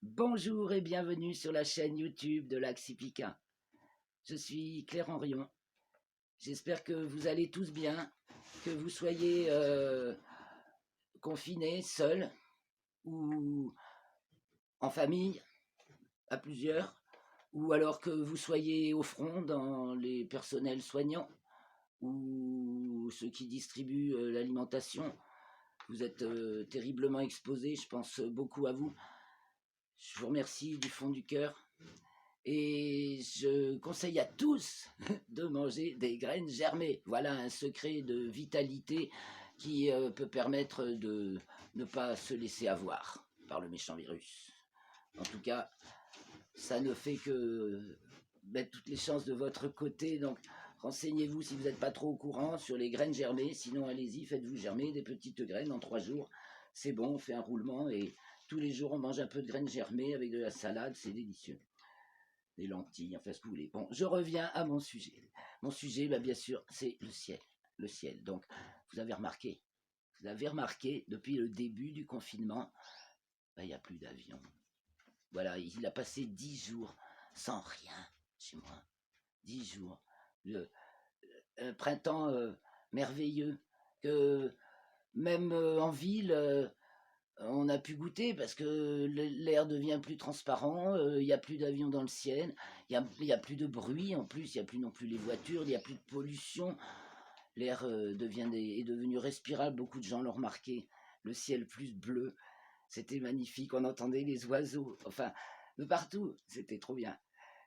Bonjour et bienvenue sur la chaîne YouTube de l'Axipica. Je suis Claire Henrion. J'espère que vous allez tous bien, que vous soyez confinés, seuls ou en famille, à plusieurs, ou alors que vous soyez au front dans les personnels soignants ou ceux qui distribuent l'alimentation. Vous êtes terriblement exposés, je pense beaucoup à vous. Je vous remercie du fond du cœur. Et je conseille à tous de manger des graines germées. Voilà un secret de vitalité qui peut permettre de ne pas se laisser avoir par le méchant virus. En tout cas, ça ne fait que mettre toutes les chances de votre côté. Donc, renseignez-vous si vous n'êtes pas trop au courant sur les graines germées. Sinon, allez-y, faites-vous germer des petites graines en 3 jours. C'est bon, on fait un roulement et tous les jours, on mange un peu de graines germées avec de la salade. C'est délicieux, des lentilles, enfin ce que vous voulez. Bon, je reviens à mon sujet. Mon sujet, bah, bien sûr, c'est le ciel. Le ciel. Donc, vous avez remarqué, depuis le début du confinement, bah, il n'y a plus d'avion. Voilà, il a passé 10 jours sans rien chez moi. 10 jours. Un printemps merveilleux que même en ville, on a pu goûter parce que l'air devient plus transparent, il n'y a plus d'avions dans le ciel, il y a plus de bruit en plus, il n'y a plus non plus les voitures, il n'y a plus de pollution, l'air est devenu respirable, beaucoup de gens l'ont remarqué, le ciel plus bleu, c'était magnifique, on entendait les oiseaux, enfin, de partout, c'était trop bien.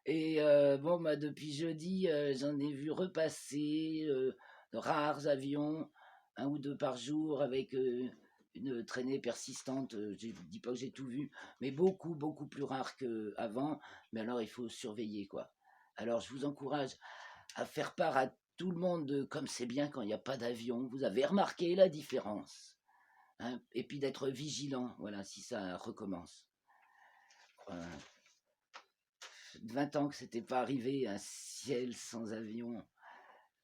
Et bon, bah, depuis jeudi, j'en ai vu repasser de rares avions, un ou deux par jour, avec une traînée persistante. Je ne dis pas que j'ai tout vu, mais beaucoup, beaucoup plus rare qu'avant. Mais alors, il faut surveiller, quoi. Alors, je vous encourage à faire part à tout le monde de comme c'est bien quand il n'y a pas d'avion. Vous avez remarqué la différence, hein, et puis d'être vigilant, voilà, si ça recommence. 20 ans que c'était pas arrivé, un ciel sans avion.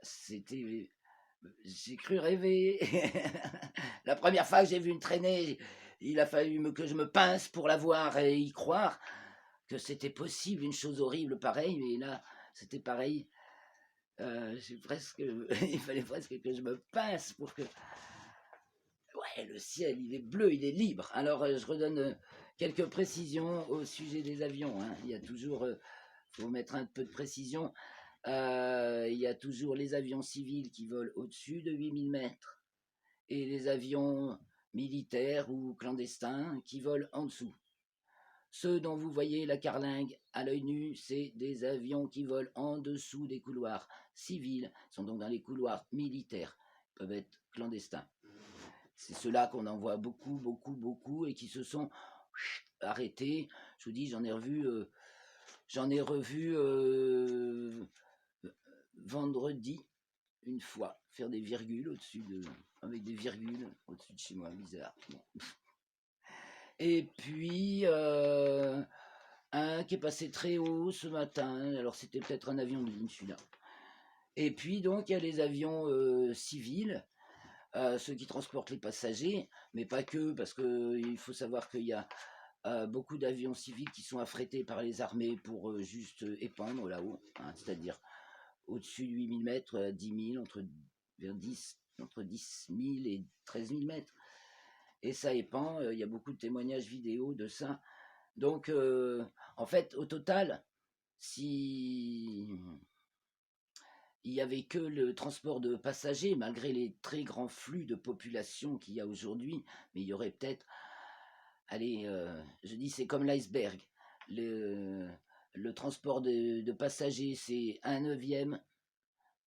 C'était. J'ai cru rêver. La première fois que j'ai vu une traînée, il a fallu que je me pince pour la voir et y croire que c'était possible, une chose horrible pareille, mais là, c'était pareil. Il fallait presque que je me pince pour que. Ouais, le ciel, il est bleu, il est libre. Alors, je redonne quelques précisions au sujet des avions, hein. Il y a toujours, faut mettre un peu de précision. Il y a toujours les avions civils qui volent au-dessus de 8 000 mètres et les avions militaires ou clandestins qui volent en dessous. Ceux dont vous voyez la carlingue à l'œil nu, c'est des avions qui volent en dessous des couloirs civils, sont donc dans les couloirs militaires, peuvent être clandestins. C'est ceux-là qu'on en voit beaucoup, beaucoup, beaucoup et qui se sont arrêtés. Je vous dis, j'en ai revu vendredi une fois faire des virgules avec des virgules au-dessus de chez moi, bizarre. Bon. Et puis un qui est passé très haut ce matin. Alors c'était peut-être un avion de ligne celui-là. Et puis donc il y a les avions civils. Ceux qui transportent les passagers, mais pas que, parce qu'il faut savoir qu'il y a beaucoup d'avions civils qui sont affrétés par les armées pour juste épandre là-haut, hein, c'est-à-dire au-dessus de 8 000 mètres, 10 000, entre 10 000 et 13 000 mètres. Et ça épand, il y a beaucoup de témoignages vidéo de ça. Donc, en fait, au total, si il n'y avait que le transport de passagers, malgré les très grands flux de population qu'il y a aujourd'hui, mais il y aurait peut-être, allez, je dis c'est comme l'iceberg. Le, le transport de passagers, c'est 1/9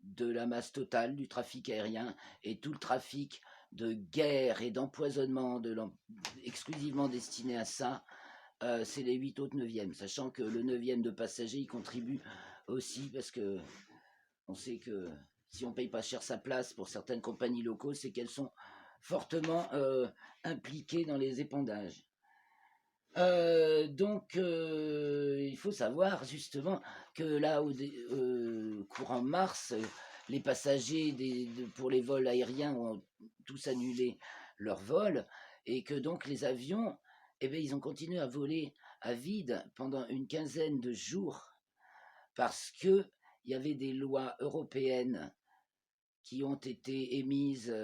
de la masse totale du trafic aérien, et tout le trafic de guerre et d'empoisonnement exclusivement destiné à ça, c'est les 8 autres neuvièmes, sachant que le 9e de passagers y contribue aussi parce que on sait que si on ne paye pas cher sa place pour certaines compagnies locaux, c'est qu'elles sont fortement impliquées dans les épandages. Donc, il faut savoir justement que là, courant mars, les passagers pour les vols aériens ont tous annulé leur vol et que donc les avions eh bien, ils ont continué à voler à vide pendant une quinzaine de jours parce qu'il y avait des lois européennes qui ont été émises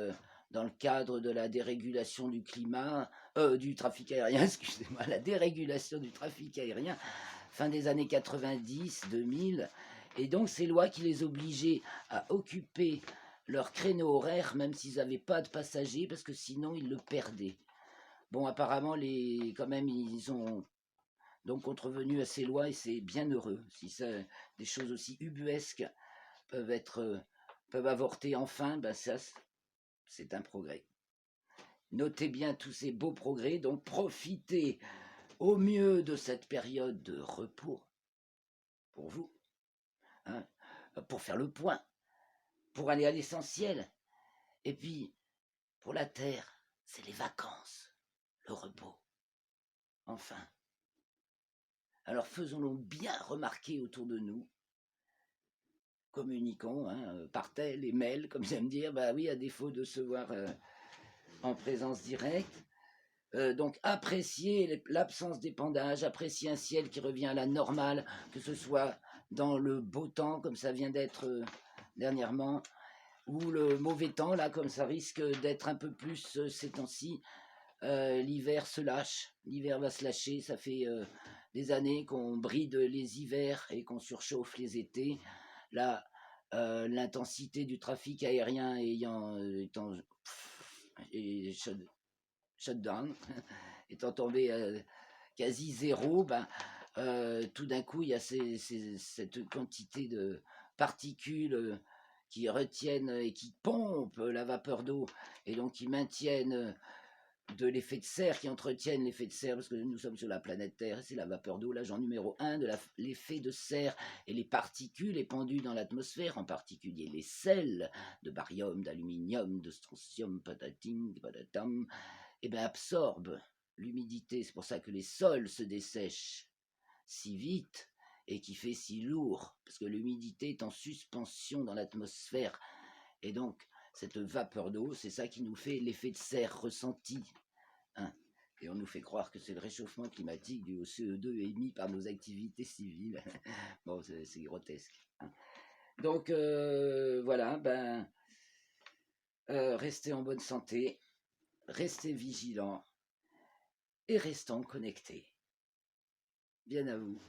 dans le cadre de la dérégulation du climat, du trafic aérien, excusez-moi, la dérégulation du trafic aérien, fin des années 90-2000. Et donc ces lois qui les obligeaient à occuper leur créneau horaire, même s'ils n'avaient pas de passagers, parce que sinon ils le perdaient. Bon, apparemment, quand même, ils ont donc contrevenu à ces lois et c'est bien heureux. Si des choses aussi ubuesques peuvent avorter enfin, ben ça, c'est un progrès. Notez bien tous ces beaux progrès, donc profitez au mieux de cette période de repos pour vous, hein, pour faire le point, pour aller à l'essentiel. Et puis, pour la Terre, c'est les vacances, le repos. Enfin. Alors faisons-le bien remarquer autour de nous. Communiquons par tel et mail, comme j'aime dire, bah oui, à défaut de se voir en présence directe. Donc apprécier l'absence d'épandage, apprécier un ciel qui revient à la normale, que ce soit dans le beau temps, comme ça vient d'être dernièrement, ou le mauvais temps, là, comme ça risque d'être un peu plus ces temps-ci. L'hiver se lâche, l'hiver va se lâcher, ça fait des années qu'on bride les hivers et qu'on surchauffe les étés. Là, l'intensité du trafic aérien étant shutdown, étant tombé quasi zéro, ben, tout d'un coup, il y a cette quantité de particules qui retiennent et qui pompent la vapeur d'eau et donc qui maintiennent de l'effet de serre, qui entretiennent l'effet de serre, parce que nous sommes sur la planète Terre, c'est la vapeur d'eau, l'agent numéro 1 de l'effet de serre, et les particules épandues dans l'atmosphère, en particulier les sels de barium, d'aluminium, de strontium, patating, patatam, et bien absorbent l'humidité. C'est pour ça que les sols se dessèchent si vite et qui fait si lourd, parce que l'humidité est en suspension dans l'atmosphère, et donc cette vapeur d'eau, c'est ça qui nous fait l'effet de serre ressenti. Hein. Et on nous fait croire que c'est le réchauffement climatique dû au CO2 émis par nos activités civiles. Bon, c'est grotesque. Hein. Donc voilà, restez en bonne santé, restez vigilants et restons connectés. Bien à vous.